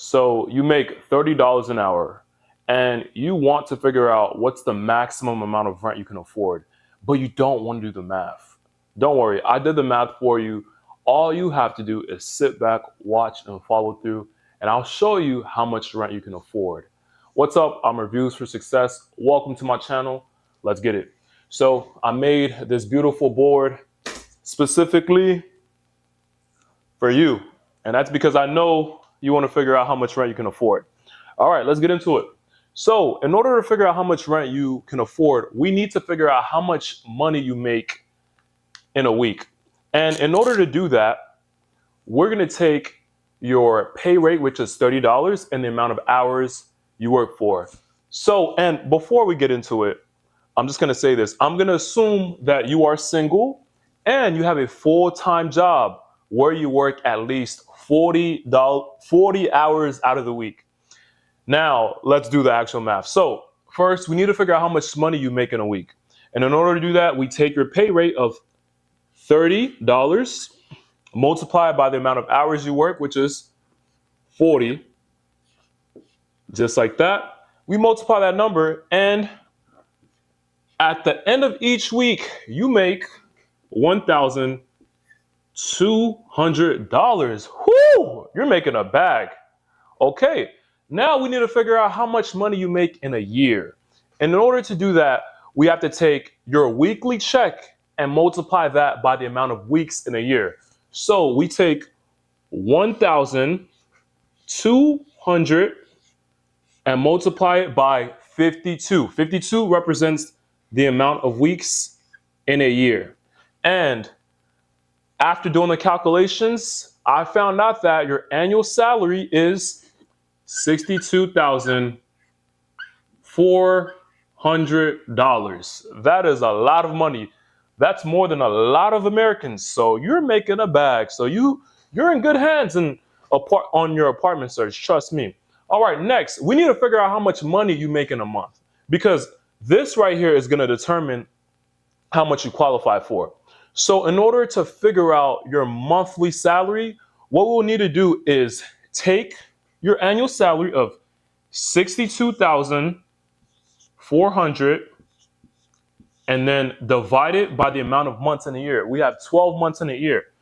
So you make $30 an hour and you want to figure out what's the maximum amount of rent you can afford, but you don't want to do the math. Don't worry, I did the math for you. All you have to do is sit back, watch, and follow through, and I'll show you how much rent you can afford. What's up? I'm Reviews for Success. Welcome to my channel. Let's get it. So I made this beautiful board specifically for you, and that's because I know you want to figure out how much rent you can afford. All right, let's get into it. So in order to figure out how much rent you can afford, we need to figure out how much money you make in a week. And in order to do that, we're going to take your pay rate, which is $30, and the amount of hours you work for. So, and before we get into it, I'm just going to say this. I'm going to assume that you are single and you have a full-time job where you work at least 40 hours out of the week. Now, let's do the actual math. So first, we need to figure out how much money you make in a week. And in order to do that, we take your pay rate of $30, multiply it by the amount of hours you work, which is 40. Just like that. We multiply that number, and at the end of each week, you make $1,200. Whoo! You're making a bag. Okay, now we need to figure out how much money you make in a year. And in order to do that, we have to take your weekly check and multiply that by the amount of weeks in a year. So we take 1,200 and multiply it by 52. 52 represents the amount of weeks in a year. And after doing the calculations, I found out that your annual salary is $62,400. That is a lot of money. That's more than a lot of Americans. So you're making a bag. So you're in good hands on your apartment search. Trust me. All right, next, we need to figure out how much money you make in a month, because this right here is going to determine how much you qualify for. So in order to figure out your monthly salary, what we'll need to do is take your annual salary of $62,400 and then divide it by the amount of months in a year. We have 12 months in a year.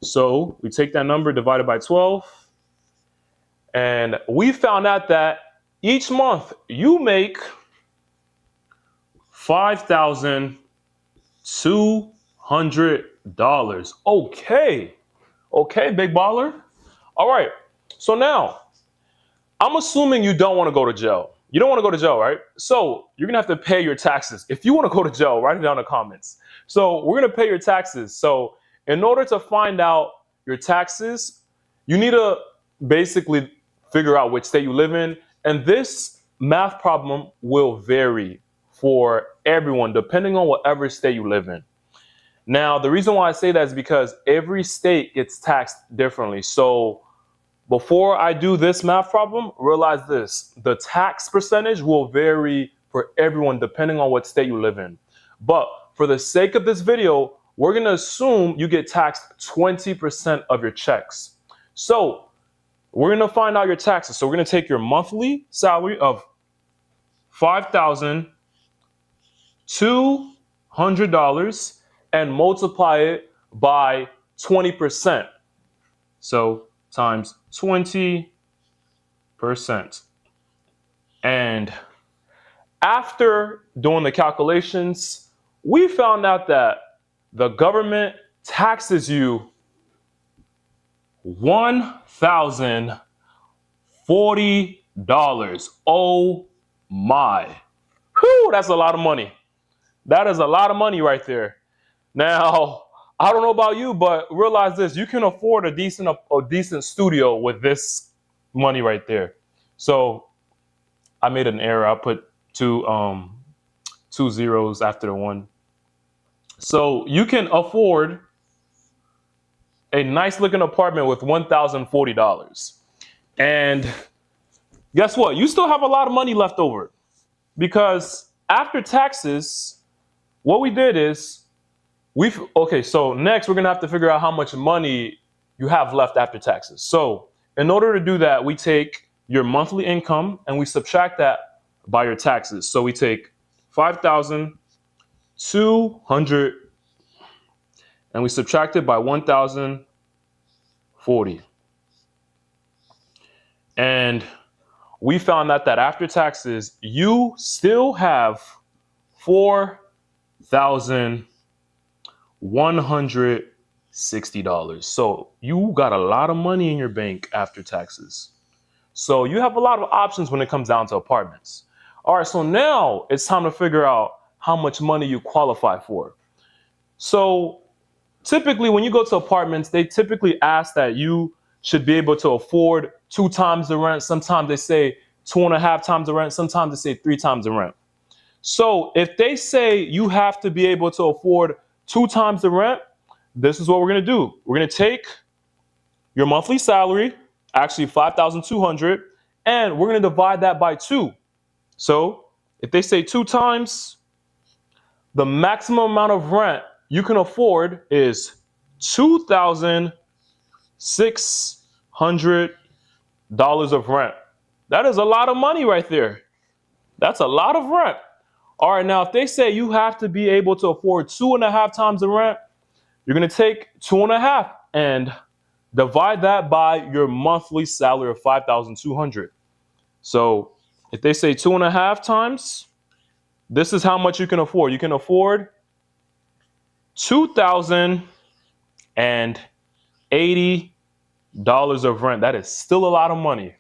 So we take that number divided by 12. And we found out that each month you make $5,200. Okay, big baller. All right, so now I'm assuming you don't want to go to jail. You don't want to go to jail, right? So you're gonna have to pay your taxes. If you want to go to jail, write it down in the comments. So we're gonna pay your taxes. So in order to find out your taxes, you need to basically figure out which state you live in. And this math problem will vary for everyone depending on whatever state you live in. Now, the reason why I say that is because every state gets taxed differently. So before I do this math problem, realize this: the tax percentage will vary for everyone depending on what state you live in. But for the sake of this video, we're gonna assume you get taxed 20% of your checks. So we're gonna find out your taxes. So we're gonna take your monthly salary of $5,200 and multiply it by 20%. So times 20%. And after doing the calculations, we found out that the government taxes you $1,040. Oh my. Whew, that's a lot of money. That is a lot of money right there. Now, I don't know about you, but realize this: you can afford a decent studio with this money right there. So I made an error. I put two zeros after the one. So you can afford a nice looking apartment with $1,040. And guess what? You still have a lot of money left over, because after taxes, what we did is so next we're gonna have to figure out how much money you have left after taxes. So in order to do that, we take your monthly income and we subtract that by your taxes. So we take 5,200 and we subtract it by 1,040. And we found out that after taxes, you still have $4,160. So you got a lot of money in your bank after taxes. So you have a lot of options when it comes down to apartments. All right, so now it's time to figure out how much money you qualify for. So typically when you go to apartments, they typically ask that you should be able to afford 2 times the rent. Sometimes they say 2.5 times the rent. Sometimes they say 3 times the rent. So if they say you have to be able to afford 2 times the rent, this is what we're going to do. We're going to take your monthly salary, actually 5,200, and we're going to divide that by 2. So if they say 2 times, the maximum amount of rent you can afford is $2,600 of rent. That is a lot of money right there. That's a lot of rent. All right, now if they say you have to be able to afford 2.5 times the rent, you're going to take 2.5 and divide that by your monthly salary of 5,200. So if they say 2.5 times, this is how much you can afford. You can afford $2,080 of rent. That is still a lot of money.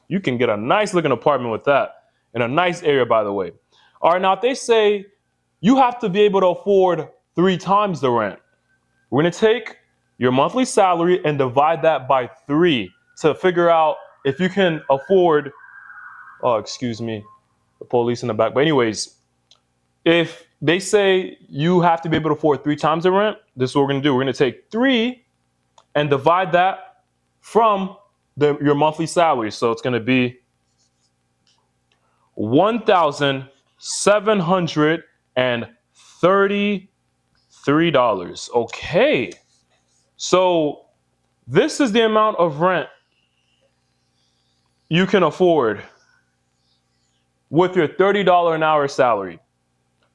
You can get a nice looking apartment with that in a nice area, by the way. All right, now if they say you have to be able to afford 3 times the rent, we're going to take your monthly salary and divide that by 3 to figure out if you can afford, oh, excuse me, the police in the back. But anyways, if they say you have to be able to afford 3 times the rent, this is what we're going to do. We're going to take 3 and divide that from your monthly salary. So it's going to be $1,733. Okay. So this is the amount of rent you can afford with your $30 an hour salary.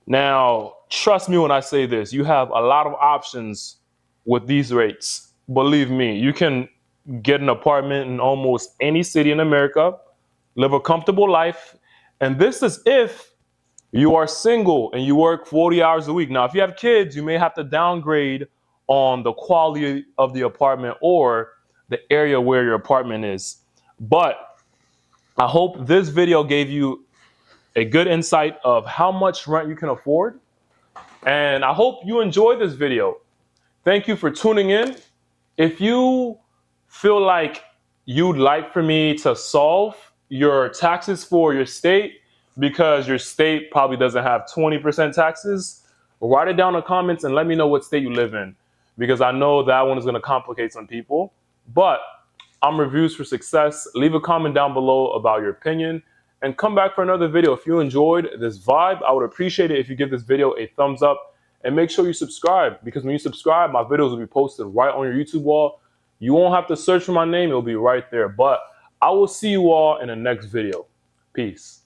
Now, trust me when I say this, you have a lot of options with these rates. Believe me, you can get an apartment in almost any city in America, live a comfortable life. And this is if you are single and you work 40 hours a week. Now, if you have kids, you may have to downgrade on the quality of the apartment or the area where your apartment is. But I hope this video gave you a good insight of how much rent you can afford. And I hope you enjoyed this video. Thank you for tuning in. If you feel like you'd like for me to solve your taxes for your state because your state probably doesn't have 20% taxes, write it down in the comments and let me know what state you live in, because I know that one is going to complicate some people. But I'm Reviews for Success. Leave a comment down below about your opinion and come back for another video. If you enjoyed this vibe, I would appreciate it if you give this video a thumbs up and make sure you subscribe, because when you subscribe, my videos will be posted right on your YouTube wall. You won't have to search for my name. It'll be right there. But I will see you all in the next video. Peace.